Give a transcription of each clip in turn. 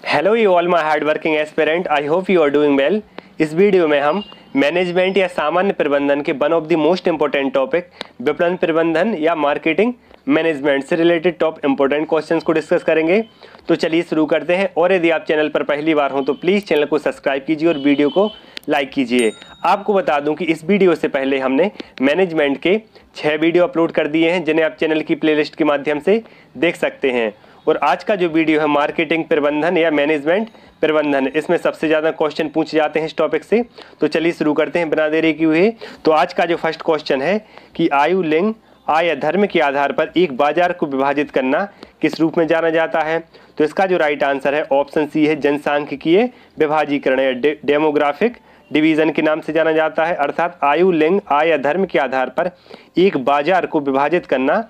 Hello you all my hard working aspirant, I hope you are doing well. इस video में हम management या सामान्य प्रबंधन के one of the most important topic विपणन प्रबंधन या मार्केटिंग मैनेजमेंट से रिलेटेड टॉप इंपॉर्टेंट क्वेश्चंस को डिस्कस करेंगे। तो चलिए शुरू करते हैं। और यदि आप चैनल पर पहली बार हो तो प्लीज़ चैनल को सब्सक्राइब कीजिए और वीडियो को लाइक कीजिए। आपको बता दूं कि इस वीडियो से पहले हमने मैनेजमेंट के 6 वीडियो अपलोड कर दिए हैं, जिन्हें आप चैनल की प्लेलिस्ट के माध्यम से देख सकते हैं। और आज का जो वीडियो है मार्केटिंग प्रबंधन या मैनेजमेंट प्रबंधन, इसमें सबसे ज़्यादा क्वेश्चन पूछे जाते हैं इस टॉपिक से। तो चलिए शुरू करते हैं बिना देरी किए हुए। तो आज का जो फर्स्ट क्वेश्चन है कि आयु, लिंग, आय या धर्म के आधार पर एक बाजार को विभाजित करना किस रूप में जाना जाता है। तो इसका जो राइट आंसर है ऑप्शन सी है, जनसांख्यिकीय विभाजीकरण या डेमोग्राफिक डिवीजन के नाम से जाना जाता है। अर्थात आयु, लिंग, आय या धर्म के आधार पर एक बाजार को विभाजित करना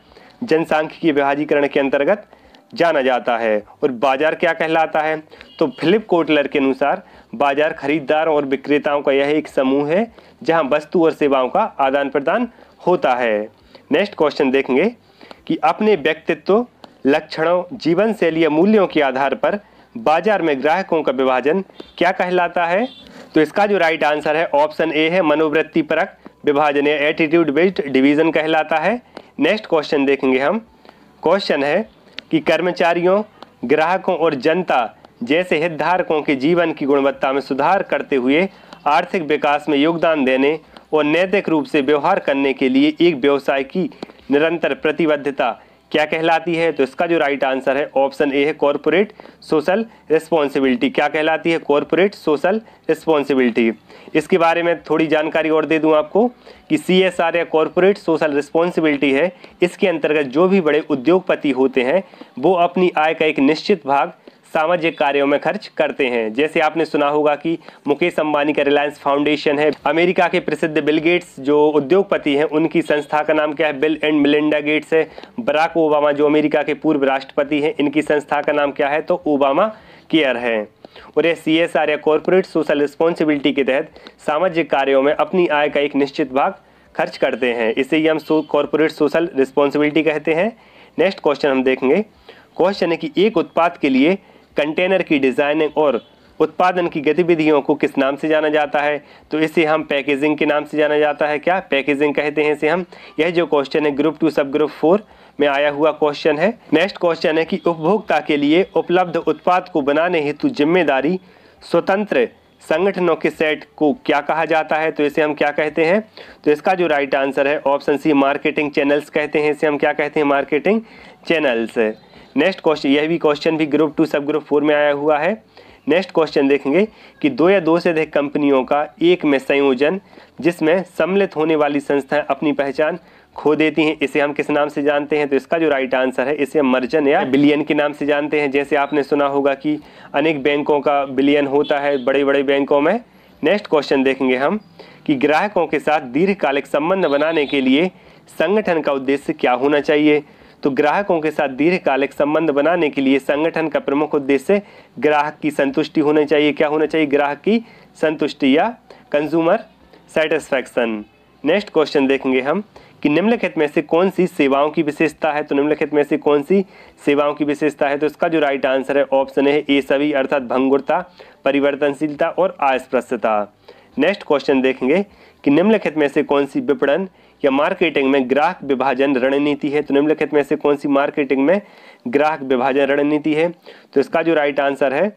जनसांख्यिकीय विभाजीकरण के अंतर्गत जाना जाता है। और बाजार क्या कहलाता है? तो फिलिप कोटलर के अनुसार बाजार खरीदारों और विक्रेताओं का यह एक समूह है जहां वस्तु और सेवाओं का आदान प्रदान होता है। नेक्स्ट क्वेश्चन देखेंगे कि अपने व्यक्तित्व, लक्षणों, जीवन शैली या मूल्यों के आधार पर बाजार में ग्राहकों का विभाजन क्या कहलाता है। तो इसका जो राइट आंसर है ऑप्शन ए है, मनोवृत्ति परक विभाजन या एटीट्यूड बेस्ड डिवीजन कहलाता है। नेक्स्ट क्वेश्चन देखेंगे हम। क्वेश्चन है कि कर्मचारियों, ग्राहकों और जनता जैसे हितधारकों के जीवन की गुणवत्ता में सुधार करते हुए आर्थिक विकास में योगदान देने और नैतिक रूप से व्यवहार करने के लिए एक व्यवसाय की निरंतर प्रतिबद्धता क्या कहलाती है। तो इसका जो राइट आंसर है ऑप्शन ए है, कॉर्पोरेट सोशल रिस्पॉन्सिबिलिटी। क्या कहलाती है? Corporate social responsibility. इसके बारे में थोड़ी जानकारी और दे दूं आपको कि CSR या कॉर्पोरेट सोशल रिस्पॉन्सिबिलिटी है, इसके अंतर्गत जो भी बड़े उद्योगपति होते हैं वो अपनी आय का एक निश्चित भाग सामाजिक कार्यों में खर्च करते हैं। जैसे आपने सुना होगा कि मुकेश अंबानी का रिलायंस फाउंडेशन है, अमेरिका के प्रसिद्ध बिल गेट्स जो उद्योगपति हैं उनकी संस्था का नाम क्या है? बिल एंड मिलिंडा गेट्स है। बराक ओबामा जो अमेरिका के पूर्व राष्ट्रपति हैं, इनकी संस्था का नाम क्या है? तो ओबामा केयर है। और यह CSR या कॉर्पोरेट सोशल रिस्पॉन्सिबिलिटी के तहत सामाजिक कार्यों में अपनी आय का एक निश्चित भाग खर्च करते हैं। इसे ही हम कॉर्पोरेट सोशल रिस्पॉन्सिबिलिटी कहते हैं। नेक्स्ट क्वेश्चन हम देखेंगे। क्वेश्चन है कि एक उत्पाद के लिए कंटेनर की डिजाइनिंग और उत्पादन की गतिविधियों को किस नाम से जाना जाता है। तो इसे हम पैकेजिंग के नाम से जाना जाता है। क्या पैकेजिंग कहते हैं इसे हम। यह जो क्वेश्चन है ग्रुप 2 सब ग्रुप 4 में आया हुआ क्वेश्चन है। नेक्स्ट क्वेश्चन है कि उपभोक्ता के लिए उपलब्ध उत्पाद को बनाने हेतु जिम्मेदारी स्वतंत्र संगठनों के सेट को क्या कहा जाता है। तो इसे हम क्या कहते हैं? तो इसका जो राइट आंसर है ऑप्शन सी, मार्केटिंग चैनल्स कहते हैं। इसे हम क्या कहते हैं? Marketing channels. नेक्स्ट क्वेश्चन, यह भी क्वेश्चन भी ग्रुप 2 सब ग्रुप 4 में आया हुआ है। नेक्स्ट क्वेश्चन देखेंगे कि 2 या 2 से अधिक कंपनियों का एक में संयोजन जिसमें सम्मिलित होने वाली संस्थाएं अपनी पहचान खो देती हैं, इसे हम किस नाम से जानते हैं। तो इसका जो राइट आंसर है इसे हम मर्जन या विलयन के नाम से जानते हैं। जैसे आपने सुना होगा कि अनेक बैंकों का विलयन होता है बड़े बड़े बैंकों में। नेक्स्ट क्वेश्चन देखेंगे हम कि ग्राहकों के साथ दीर्घकालिक संबंध बनाने के लिए संगठन का उद्देश्य क्या होना चाहिए। तो ग्राहकों के साथ दीर्घकालिक संबंध बनाने के लिए संगठन का प्रमुख उद्देश्य ग्राहक की संतुष्टि होनी चाहिए। क्या होना चाहिए? ग्राहक की संतुष्टि या कंज्यूमर सेटिस्फैक्शन। नेक्स्ट क्वेश्चन देखेंगे हम कि निम्नलिखित में से कौन सी सेवाओं की विशेषता है। तो निम्नलिखित में से कौन सी सेवाओं की विशेषता है। तो इसका जो राइट आंसर है ऑप्शन है ए सभी, अर्थात भंगुरता, परिवर्तनशीलता और अस्पष्टता। नेक्स्ट क्वेश्चन देखेंगे कि निम्नलिखित में से कौन सी विपणन या मार्केटिंग में ग्राहक विभाजन रणनीति है। तो निम्नलिखित में से कौन सी मार्केटिंग में ग्राहक विभाजन रणनीति है। तो इसका जो राइट आंसर है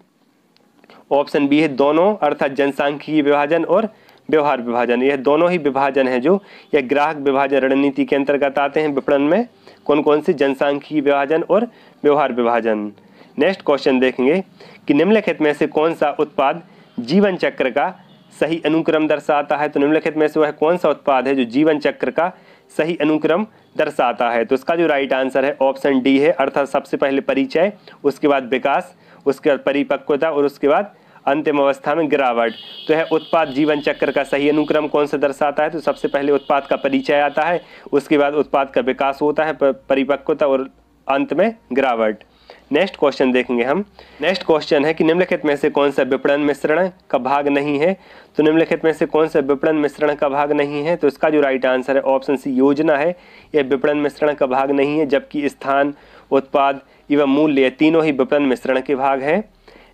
ऑप्शन बी है, दोनों, अर्थात जनसांख्यिकीय विभाजन और व्यवहार विभाजन। यह दोनों ही विभाजन है जो यह ग्राहक विभाजन रणनीति के अंतर्गत आते हैं। विपणन में कौन कौन से? जनसांख्यिकीय विभाजन और व्यवहार विभाजन। नेक्स्ट क्वेश्चन देखेंगे कि निम्नलिखित में से कौन सा उत्पाद जीवन चक्र का सही अनुक्रम दर्शाता है। तो निम्नलिखित में से वह कौन सा उत्पाद है जो जीवन चक्र का सही अनुक्रम दर्शाता है। तो इसका जो राइट आंसर है ऑप्शन डी है, अर्थात सबसे पहले परिचय, उसके बाद विकास, उसके बाद परिपक्वता और उसके बाद अंतिम अवस्था में गिरावट। तो यह उत्पाद जीवन चक्र का सही अनुक्रम कौन सा दर्शाता है। तो सबसे पहले उत्पाद का परिचय आता है, उसके बाद उत्पाद का विकास होता है, परिपक्वता और अंत में गिरावट। नेक्स्ट क्वेश्चन देखेंगे हम। नेक्स्ट क्वेश्चन है कि निम्नलिखित में से कौन सा विपणन मिश्रण का भाग नहीं है। तो निम्नलिखित में से कौन सा विपणन मिश्रण का भाग नहीं है। तो इसका जो राइट आंसर है ऑप्शन सी, योजना है। यह विपणन मिश्रण का भाग नहीं है, जबकि स्थान, उत्पाद एवं मूल्य तीनों ही विपणन मिश्रण के भाग हैं।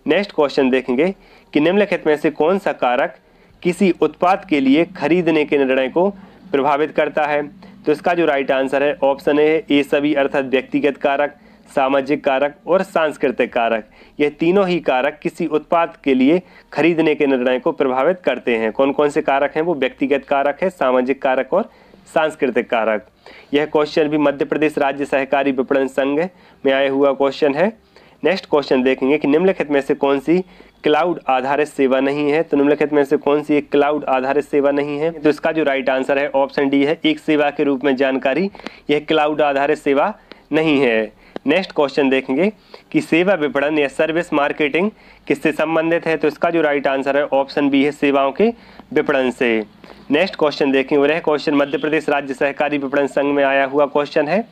नेक्स्ट क्वेश्चन देखेंगे कि निम्नलिखित में से कौन सा कारक किसी उत्पाद के लिए खरीदने के निर्णय को प्रभावित करता है। तो इसका जो राइट आंसर है ऑप्शन है ए सभी, अर्थात व्यक्तिगत कारक, सामाजिक कारक और सांस्कृतिक कारक। ये तीनों ही कारक किसी उत्पाद के लिए खरीदने के निर्णय को प्रभावित करते हैं। कौन कौन से कारक हैं वो व्यक्तिगत कारक है, सामाजिक कारक और सांस्कृतिक कारक। यह क्वेश्चन भी मध्य प्रदेश राज्य सहकारी विपणन संघ में आया हुआ क्वेश्चन है। नेक्स्ट क्वेश्चन देखेंगे कि निम्नलिखित में से कौन सी क्लाउड आधारित सेवा नहीं है। तो निम्नलिखित में से कौन सी एक क्लाउड आधारित सेवा नहीं है। तो इसका जो राइट आंसर है ऑप्शन डी है, एक सेवा के रूप में जानकारी, यह क्लाउड आधारित सेवा नहीं है। नेक्स्ट क्वेश्चन देखेंगे कि सेवा विपणन या सर्विस मार्केटिंग किससे संबंधित है। तो इसका जो राइट आंसर है ऑप्शन बी है, सेवाओं के विपणन से। नेक्स्ट क्वेश्चन देखेंगे, वह क्वेश्चन मध्य प्रदेश राज्य सहकारी विपणन संघ में आया हुआ क्वेश्चन है।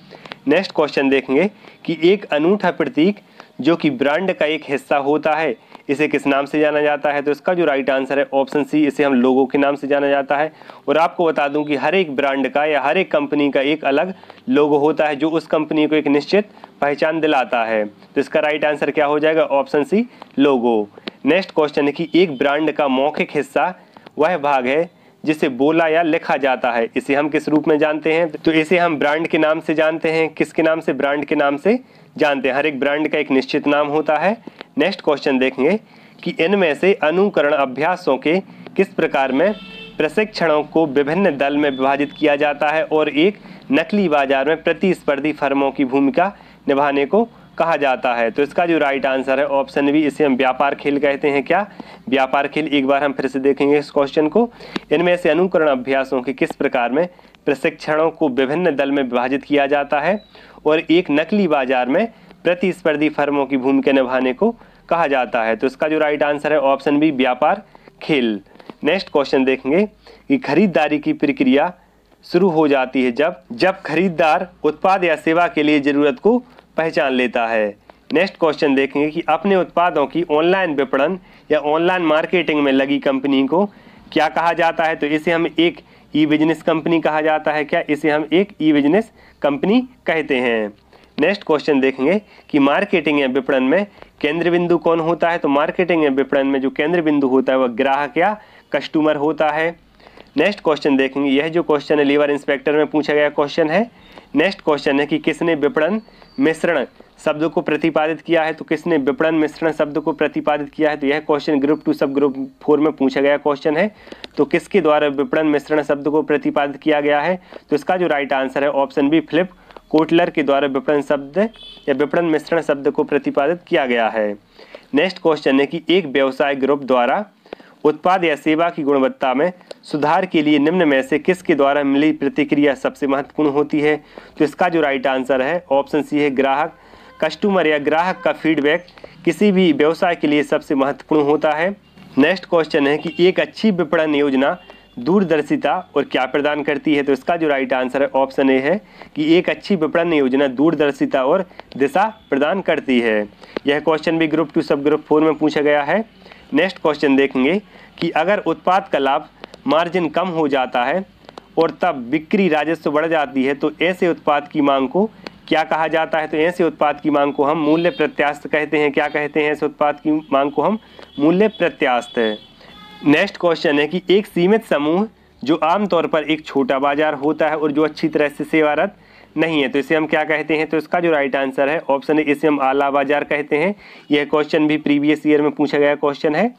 नेक्स्ट क्वेश्चन देखेंगे कि एक अनूठा प्रतीक जो कि ब्रांड का एक हिस्सा होता है, इसे किस नाम से जाना जाता है। तो इसका जो राइट आंसर है ऑप्शन सी, इसे हम लोगो के नाम से जाना जाता है। और आपको बता दूं कि हर एक ब्रांड का या हर एक कंपनी का एक अलग लोगो होता है जो उस कंपनी को एक निश्चित पहचान दिलाता है। तो इसका राइट आंसर क्या हो जाएगा, ऑप्शन सी, लोगो। नेक्स्ट क्वेश्चन है कि एक ब्रांड का मौखिक हिस्सा वह भाग है जिसे बोला या लिखा जाता है, इसे हम किस रूप में जानते हैं। तो इसे हम ब्रांड के नाम से जानते हैं। किसके नाम से, ब्रांड के नाम से जानते हैं। हर एक ब्रांड का एक निश्चित नाम होता है। नेक्स्ट क्वेश्चन देखेंगे कि इनमें से अनुकरण अभ्यासों के किस प्रकार में प्रशिक्षणों को विभिन्न दल में विभाजित किया जाता है और एक नकली बाजार में प्रतिस्पर्धी फर्मों की भूमिका निभाने को कहा जाता है। तो इसका जो राइट आंसर है ऑप्शन बी, इसे हम व्यापार खेल कहते हैं। क्या, व्यापार खेल। एक बार हम फिर से देखेंगे इस क्वेश्चन को। इनमें से अनुकरण अभ्यासों के किस प्रकार में प्रशिक्षणों को विभिन्न दल में विभाजित किया जाता है और एक नकली बाजार में प्रतिस्पर्धी फर्मों की भूमिका निभाने को कहा जाता है। तो इसका जो राइट आंसर है ऑप्शन बी, व्यापार खेल। नेक्स्ट क्वेश्चन देखेंगे कि खरीदारी की प्रक्रिया शुरू हो जाती है जब खरीदार उत्पाद या सेवा के लिए जरूरत को पहचान लेता है। नेक्स्ट क्वेश्चन देखेंगे कि अपने उत्पादों की ऑनलाइन विपणन या ऑनलाइन मार्केटिंग में लगी कंपनी को क्या कहा जाता है। तो इसे हम एक ई बिजनेस कंपनी कहा जाता है। क्या, इसे हम एक ई बिजनेस कंपनी कहते हैं। नेक्स्ट क्वेश्चन देखेंगे कि मार्केटिंग या विपणन में केंद्र बिंदु कौन होता है। तो मार्केटिंग या विपणन में जो केंद्र बिंदु होता है वह ग्राहक या कस्टमर होता है। नेक्स्ट क्वेश्चन देखेंगे, यह जो क्वेश्चन है लेबर इंस्पेक्टर में पूछा गया क्वेश्चन है। नेक्स्ट क्वेश्चन है कि किसने विपणन मिश्रण शब्द को प्रतिपादित किया है। तो किसने विपणन मिश्रण शब्द को प्रतिपादित किया है। तो यह क्वेश्चन ग्रुप 2 सब ग्रुप 4 में पूछा गया क्वेश्चन है। तो किसके द्वारा विपणन मिश्रण शब्द को प्रतिपादित किया गया है। तो इसका जो राइट आंसर है ऑप्शन बी, फिलिप कोटलर के द्वारा विपणन शब्द या विपणन मिश्रण शब्द को प्रतिपादित किया गया है। नेक्स्ट क्वेश्चन है कि एक व्यवसाय ग्रुप द्वारा उत्पाद या सेवा की गुणवत्ता में सुधार के लिए निम्न में से किसके द्वारा मिली प्रतिक्रिया सबसे महत्वपूर्ण होती है। तो इसका जो राइट आंसर है ऑप्शन सी है, ग्राहक, कस्टमर या ग्राहक का फीडबैक किसी भी व्यवसाय के लिए सबसे महत्वपूर्ण होता है। नेक्स्ट क्वेश्चन है कि एक अच्छी विपणन योजना दूरदर्शिता और क्या प्रदान करती है। तो इसका जो राइट आंसर है ऑप्शन ए है कि एक अच्छी विपणन योजना दूरदर्शिता और दिशा प्रदान करती है। यह क्वेश्चन भी ग्रुप 2 सब ग्रुप 4 में पूछा गया है। नेक्स्ट क्वेश्चन देखेंगे कि अगर उत्पाद का लाभ मार्जिन कम हो जाता है और तब बिक्री राजस्व बढ़ जाती है तो ऐसे उत्पाद की मांग को क्या कहा जाता है। तो ऐसे उत्पाद की मांग को हम मूल्य प्रत्यास्थ कहते हैं। क्या कहते हैं, ऐसे उत्पाद की मांग को हम मूल्य प्रत्यास्थ है। नेक्स्ट क्वेश्चन है कि एक सीमित समूह जो आमतौर पर एक छोटा बाजार होता है और जो अच्छी तरह से सेवारत नहीं है, तो इसे हम क्या कहते हैं। तो इसका जो राइट आंसर है ऑप्शन है, इसे हम आला बाजार कहते हैं। यह क्वेश्चन भी प्रीवियस ईयर में पूछा गया क्वेश्चन है।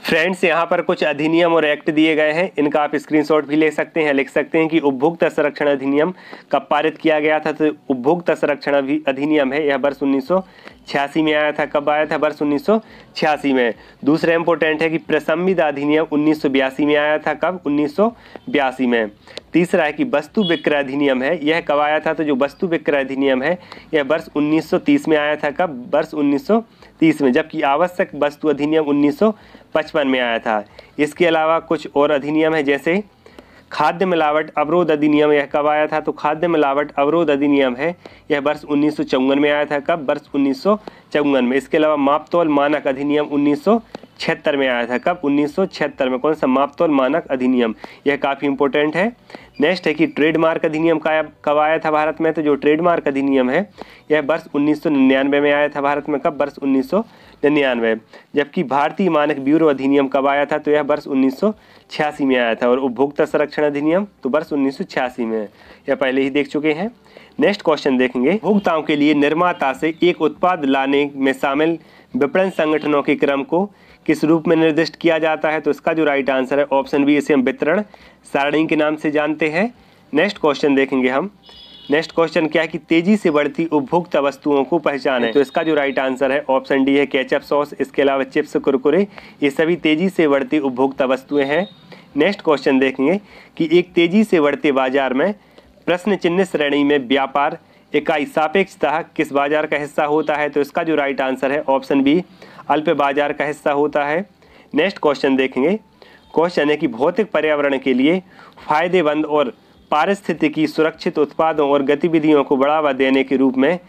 फ्रेंड्स, यहाँ पर कुछ अधिनियम और एक्ट दिए गए हैं, इनका आप स्क्रीनशॉट भी ले सकते हैं। लिख सकते हैं कि उपभोक्ता संरक्षण अधिनियम कब पारित किया गया था। तो उपभोक्ता संरक्षण अधिनियम है, यह वर्ष 1986 में आया था। कब आया था, वर्ष 1986 में। दूसरा इंपॉर्टेंट है कि प्रसंविदा अधिनियम 1982 में आया था। कब, 1982 में। तीसरा है कि वस्तु विक्रय अधिनियम है, यह कब आया था। तो जो वस्तु विक्रय अधिनियम है यह वर्ष 1930 में आया था। कब, वर्ष 1930 में। जबकि आवश्यक वस्तु अधिनियम 1955 में आया था। इसके अलावा कुछ और अधिनियम है, जैसे खाद्य मिलावट अवरोध अधिनियम, यह कब आया था। तो खाद्य मिलावट अवरोध अधिनियम है, यह वर्ष 1954 में आया था। कब, वर्ष 1954 में। इसके अलावा मापतौल मानक अधिनियम 1976 में आया था। कब, 1976 में। कौन सा, मापतौल मानक अधिनियम, यह काफ़ी इंपॉर्टेंट है। नेक्स्ट है कि ट्रेडमार्क अधिनियम कब आया था भारत में। तो जो ट्रेडमार्क अधिनियम है यह वर्ष 1999 में आया था भारत में। कब, वर्ष 1999। जबकि भारतीय मानक ब्यूरो अधिनियम कब आया था, तो यह वर्ष 1986 में आया था। और उपभोक्ता संरक्षण अधिनियम तो वर्ष 1986 में, यह पहले ही देख चुके हैं। नेक्स्ट क्वेश्चन देखेंगे, उपभोक्ताओं के लिए निर्माता से एक उत्पाद लाने में शामिल विपणन संगठनों के क्रम को किस रूप में निर्दिष्ट किया जाता है, तो इसका जो राइट आंसर है ऑप्शन बी, इसे हम वितरण सारणी के नाम से जानते हैं। नेक्स्ट क्वेश्चन देखेंगे हम। नेक्स्ट क्वेश्चन क्या है कि तेजी से बढ़ती उपभोक्ता वस्तुओं को पहचाने, तो इसका जो राइट आंसर है ऑप्शन डी है केचप सॉस, इसके अलावा चिप्स कुरकुरे, ये सभी तेजी से बढ़ती उपभोक्ता वस्तुएं हैं। नेक्स्ट क्वेश्चन देखेंगे कि एक तेजी से बढ़ते बाजार में प्रश्न चिन्ह श्रेणी में व्यापार इकाई सापेक्षतः किस बाजार का हिस्सा होता है, तो इसका जो राइट आंसर है ऑप्शन बी, अल्प बाजार का हिस्सा होता है। नेक्स्ट क्वेश्चन देखेंगे, क्वेश्चन है कि भौतिक पर्यावरण के लिए फायदेमंद और पारिस्थितिकी सुरक्षित उत्पादों और गतिविधियों को बढ़ावा देने के रूप में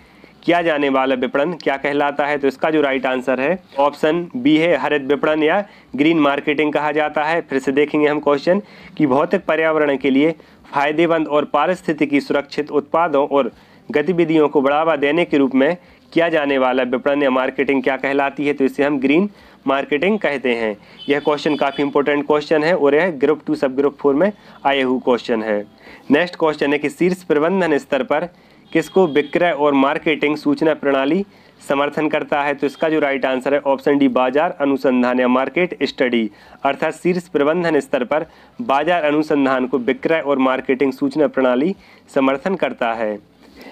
किया जाने वाला विपणन क्या कहलाता है, तो इसका जो राइट आंसर है ऑप्शन बी है, हरित विपणन या ग्रीन मार्केटिंग कहा जाता है। फिर से देखेंगे हम क्वेश्चन कि भौतिक पर्यावरण के लिए फायदेमंद और पारिस्थितिकी सुरक्षित उत्पादों और गतिविधियों को बढ़ावा देने के रूप में किया जाने वाला विपणन या मार्केटिंग क्या कहलाती है, तो इसे हम ग्रीन मार्केटिंग कहते हैं। यह क्वेश्चन काफ़ी इंपॉर्टेंट क्वेश्चन है और यह ग्रुप 2 सब ग्रुप 4 में आए हुए क्वेश्चन है। नेक्स्ट क्वेश्चन है कि शीर्ष प्रबंधन स्तर पर किसको विक्रय और मार्केटिंग सूचना प्रणाली समर्थन करता है, तो इसका जो राइट आंसर है ऑप्शन डी, बाजार अनुसंधान या मार्केट स्टडी। अर्थात शीर्ष प्रबंधन स्तर पर बाजार अनुसंधान को विक्रय और मार्केटिंग सूचना प्रणाली समर्थन करता है।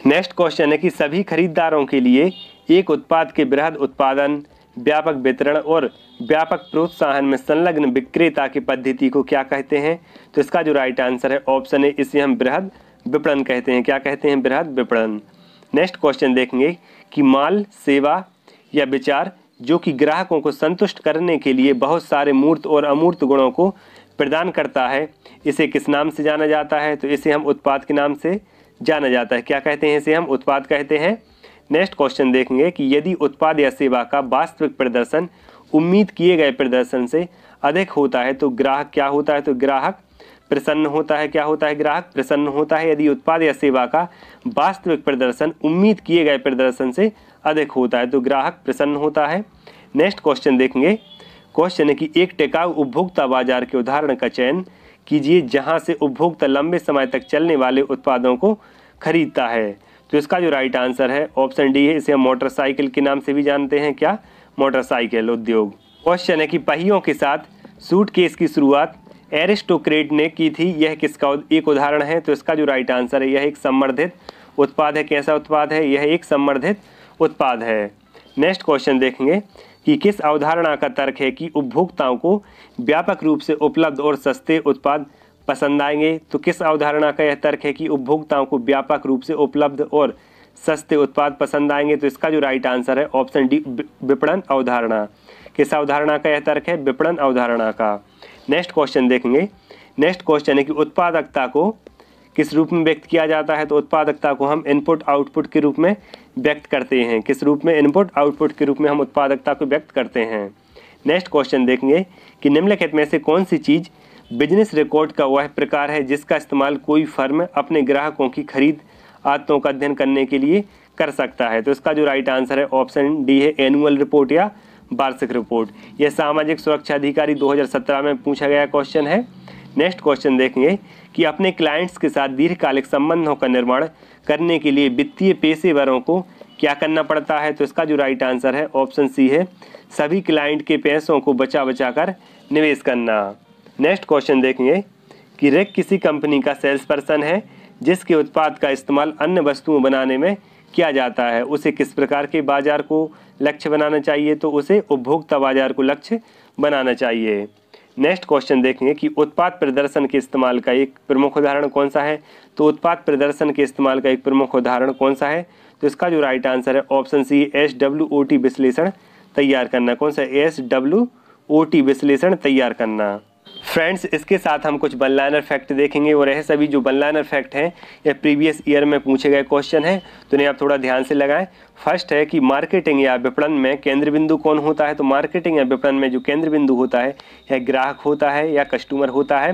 नेक्स्ट क्वेश्चन है कि सभी खरीदारों के लिए एक उत्पाद के बृहद उत्पादन, व्यापक वितरण और व्यापक प्रोत्साहन में संलग्न विक्रेता की पद्धति को क्या कहते हैं, तो इसका जो राइट आंसर है ऑप्शन है, इसे हम बृहद विपणन कहते हैं। क्या कहते हैं? बृहद विपणन। नेक्स्ट क्वेश्चन देखेंगे कि माल, सेवा या विचार जो कि ग्राहकों को संतुष्ट करने के लिए बहुत सारे मूर्त और अमूर्त गुणों को प्रदान करता है, इसे किस नाम से जाना जाता है, तो इसे हम उत्पाद के नाम से जाना जाता है। क्या कहते हैं? इसे हम उत्पाद कहते हैं। नेक्स्ट क्वेश्चन देखेंगे कि यदि उत्पाद या सेवा का वास्तविक प्रदर्शन उम्मीद किए गए प्रदर्शन से अधिक होता है तो ग्राहक क्या होता है, तो ग्राहक प्रसन्न होता है। क्या होता है? ग्राहक प्रसन्न होता है। यदि उत्पाद या सेवा का वास्तविक प्रदर्शन उम्मीद किए गए प्रदर्शन से अधिक होता है तो ग्राहक प्रसन्न होता है। नेक्स्ट क्वेश्चन देखेंगे, क्वेश्चन है कि एक टिकाऊ उपभोक्ता बाजार के उदाहरण का चयन कीजिए जहां से उपभोक्ता लंबे समय तक चलने वाले उत्पादों को खरीदता है, तो इसका जो राइट आंसर है ऑप्शन डी है, इसे हम मोटरसाइकिल के नाम से भी जानते हैं। क्या? मोटरसाइकिल उद्योग। क्वेश्चन है कि पहियों के साथ सूटकेस की शुरुआत एरिस्टोक्रेट ने की थी, यह किसका एक उदाहरण है, तो इसका जो राइट आंसर है यह एक संवर्धित उत्पाद है। कैसा उत्पाद है? यह एक संवर्धित उत्पाद है। नेक्स्ट क्वेश्चन देखेंगे कि किस अवधारणा का तर्क है कि उपभोक्ताओं को व्यापक रूप से उपलब्ध और सस्ते उत्पाद पसंद आएंगे, तो किस अवधारणा का यह तर्क है कि उपभोक्ताओं को व्यापक रूप से उपलब्ध और सस्ते उत्पाद पसंद आएंगे, तो इसका जो राइट आंसर है ऑप्शन डी, विपणन अवधारणा। किस अवधारणा का यह तर्क है? विपणन अवधारणा का। नेक्स्ट क्वेश्चन देखेंगे। नेक्स्ट क्वेश्चन है कि उत्पादकता को किस रूप में व्यक्त किया जाता है, तो उत्पादकता को हम इनपुट आउटपुट के रूप में व्यक्त करते हैं। किस रूप में? इनपुट आउटपुट के रूप में हम उत्पादकता को व्यक्त करते हैं। नेक्स्ट क्वेश्चन देखेंगे कि निम्नलिखित में से कौन सी चीज़ बिजनेस रिकॉर्ड का वह प्रकार है जिसका इस्तेमाल कोई फर्म अपने ग्राहकों की खरीद आदतों का अध्ययन करने के लिए कर सकता है, तो इसका जो राइट आंसर है ऑप्शन डी है, एनुअल रिपोर्ट या वार्षिक रिपोर्ट। यह सामाजिक सुरक्षा अधिकारी 2017 में पूछा गया क्वेश्चन है। नेक्स्ट क्वेश्चन देखेंगे कि अपने क्लाइंट्स के साथ दीर्घकालिक संबंधों का निर्माण करने के लिए वित्तीय पेशेवरों को क्या करना पड़ता है, तो इसका जो राइट आंसर है ऑप्शन सी है, सभी क्लाइंट के पैसों को बचा बचा कर निवेश करना। नेक्स्ट क्वेश्चन देखेंगे कि रेक किसी कंपनी का सेल्स पर्सन है जिसके उत्पाद का इस्तेमाल अन्य वस्तुओं बनाने में किया जाता है, उसे किस प्रकार के बाजार को लक्ष्य बनाना चाहिए, तो उसे उपभोक्ता बाजार को लक्ष्य बनाना चाहिए। नेक्स्ट क्वेश्चन देखेंगे कि उत्पाद प्रदर्शन के इस्तेमाल का एक प्रमुख उदाहरण कौन सा है, तो उत्पाद प्रदर्शन के इस्तेमाल का एक प्रमुख उदाहरण कौन सा है, तो इसका जो राइट आंसर है ऑप्शन सी, SWOT विश्लेषण तैयार करना। कौन सा? SWOT विश्लेषण तैयार करना। फ्रेंड्स, इसके साथ हम कुछ वन लाइनर फैक्ट देखेंगे और यह सभी जो वन लाइनर फैक्ट हैं यह प्रीवियस ईयर में पूछे गए क्वेश्चन हैं, तो इन्हें आप थोड़ा ध्यान से लगाएं। फर्स्ट है कि मार्केटिंग या विपणन में केंद्र बिंदु कौन होता है, तो मार्केटिंग या विपणन में जो केंद्र बिंदु होता है यह ग्राहक होता है या कस्टमर होता है।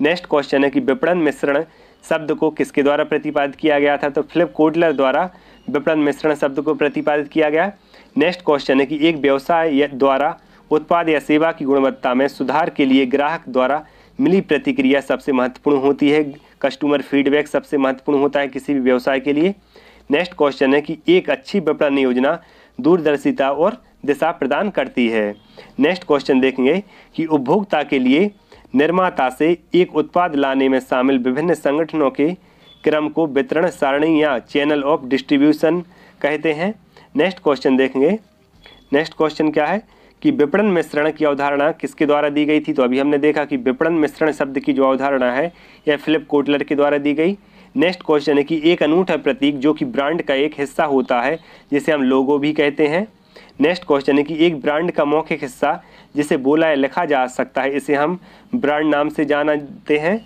नेक्स्ट क्वेश्चन है कि विपणन मिश्रण शब्द को किसके द्वारा प्रतिपादित किया गया था, तो फिलिप कोटलर द्वारा विपणन मिश्रण शब्द को प्रतिपादित किया गया। नेक्स्ट क्वेश्चन है कि एक व्यवसाय द्वारा उत्पाद या सेवा की गुणवत्ता में सुधार के लिए ग्राहक द्वारा मिली प्रतिक्रिया सबसे महत्वपूर्ण होती है। कस्टमर फीडबैक सबसे महत्वपूर्ण होता है किसी भी व्यवसाय के लिए। नेक्स्ट क्वेश्चन है कि एक अच्छी विपणन योजना दूरदर्शिता और दिशा प्रदान करती है। नेक्स्ट क्वेश्चन देखेंगे कि उपभोक्ता के लिए निर्माता से एक उत्पाद लाने में शामिल विभिन्न संगठनों के क्रम को वितरण सारणी या चैनल ऑफ डिस्ट्रीब्यूशन कहते हैं। नेक्स्ट क्वेश्चन देखेंगे। नेक्स्ट क्वेश्चन क्या है कि विपणन मिश्रण की अवधारणा किसके द्वारा दी गई थी। तो अभी हमने देखा कि विपणन मिश्रण शब्द की जो अवधारणा है यह फिलिप कोटलर के द्वारा दी गई। नेक्स्ट क्वेश्चन है कि एक अनूठा प्रतीक जो कि ब्रांड का एक हिस्सा होता है जिसे हम लोगो भी कहते हैं। नेक्स्ट क्वेश्चन है कि एक ब्रांड का मौखिक हिस्सा जिसे बोला या लिखा जा सकता है इसे हम ब्रांड नाम से जानते हैं।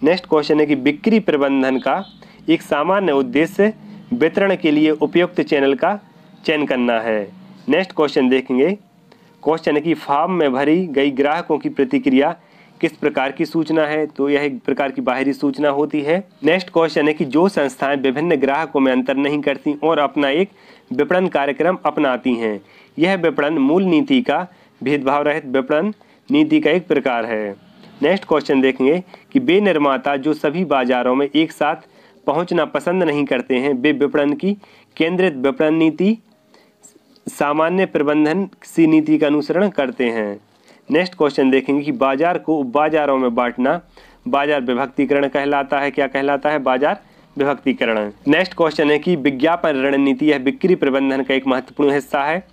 नेक्स्ट क्वेश्चन है कि बिक्री प्रबंधन का एक सामान्य उद्देश्य वितरण के लिए उपयुक्त चैनल का चयन करना है। नेक्स्ट क्वेश्चन देखेंगे। क्वेश्चन है कि फॉर्म में भरी गई ग्राहकों की प्रतिक्रिया किस प्रकार की सूचना है। तो यह एक प्रकार की बाहरी सूचना होती है। नेक्स्ट क्वेश्चन है कि जो संस्थाएं विभिन्न ग्राहकों में अंतर नहीं करती और अपना एक विपणन कार्यक्रम अपनाती हैं, यह विपणन मूल नीति का भेदभाव रहित विपणन नीति का एक प्रकार है। नेक्स्ट क्वेश्चन देखेंगे कि वे निर्माता जो सभी बाजारों में एक साथ पहुंचना पसंद नहीं करते हैं, वे विपणन की केंद्रित विपणन नीति सामान्य प्रबंधन सी नीति का अनुसरण करते हैं। नेक्स्ट क्वेश्चन देखेंगे कि बाजार को उप बाजारों में बांटना बाजार विभक्तिकरण कहलाता है। क्या कहलाता है? बाजार विभक्तिकरण। नेक्स्ट क्वेश्चन है कि विज्ञापन रणनीति यह बिक्री प्रबंधन का एक महत्वपूर्ण हिस्सा है।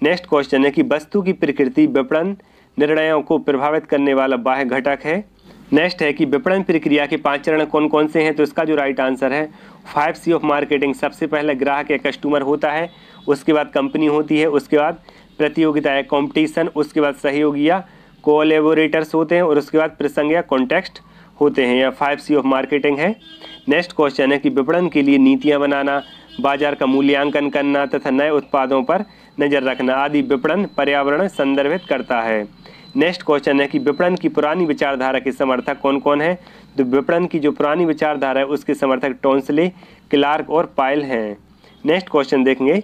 नेक्स्ट क्वेश्चन है कि वस्तु की प्रकृति विपणन निर्णयों को प्रभावित करने वाला बाह्य घटक है। नेक्स्ट है कि विपणन प्रक्रिया के 5 चरण कौन कौन से हैं। तो इसका जो राइट आंसर है 5C ऑफ मार्केटिंग। सबसे पहले ग्राहक या कस्टमर होता है, उसके बाद कंपनी होती है, उसके बाद प्रतियोगिता या कॉम्पिटिशन, उसके बाद सहयोगी या कोलैबोरेटर्स होते हैं और उसके बाद प्रसंग या कॉन्टेक्स्ट होते हैं। यह 5C ऑफ मार्केटिंग है। नेक्स्ट क्वेश्चन है कि विपणन के लिए नीतियां बनाना, बाजार का मूल्यांकन करना तथा नए उत्पादों पर नजर रखना आदि विपणन पर्यावरण संदर्भित करता है। नेक्स्ट क्वेश्चन है कि विपणन की पुरानी विचारधारा के समर्थक कौन कौन है। तो विपणन की जो पुरानी विचारधारा है उसके समर्थक टोंसले, क्लार्क और पायल हैं। नेक्स्ट क्वेश्चन देखेंगे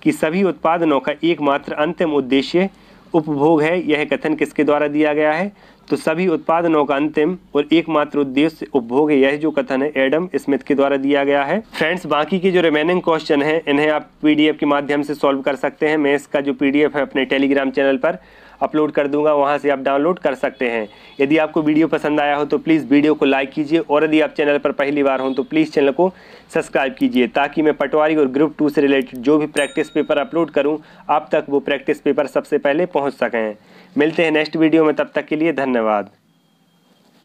कि सभी उत्पादनों का एकमात्र अंतिम उद्देश्य उपभोग है, यह कथन किसके द्वारा दिया गया है। तो सभी उत्पादनों का अंतिम और एकमात्र उद्देश्य उपभोग है, यह जो कथन है एडम स्मिथ के द्वारा दिया गया है। फ्रेंड्स, बाकी के जो रिमेनिंग क्वेश्चन हैं इन्हें आप PDF के माध्यम से सॉल्व कर सकते हैं। मैं इसका जो PDF है अपने टेलीग्राम चैनल पर अपलोड कर दूंगा, वहां से आप डाउनलोड कर सकते हैं। यदि आपको वीडियो पसंद आया हो तो प्लीज़ वीडियो को लाइक कीजिए और यदि आप चैनल पर पहली बार हो तो प्लीज़ चैनल को सब्सक्राइब कीजिए ताकि मैं पटवारी और ग्रुप 2 से रिलेटेड जो भी प्रैक्टिस पेपर अपलोड करूं आप तक वो प्रैक्टिस पेपर सबसे पहले पहुंच सकें। मिलते हैं नेक्स्ट वीडियो में, तब तक के लिए धन्यवाद।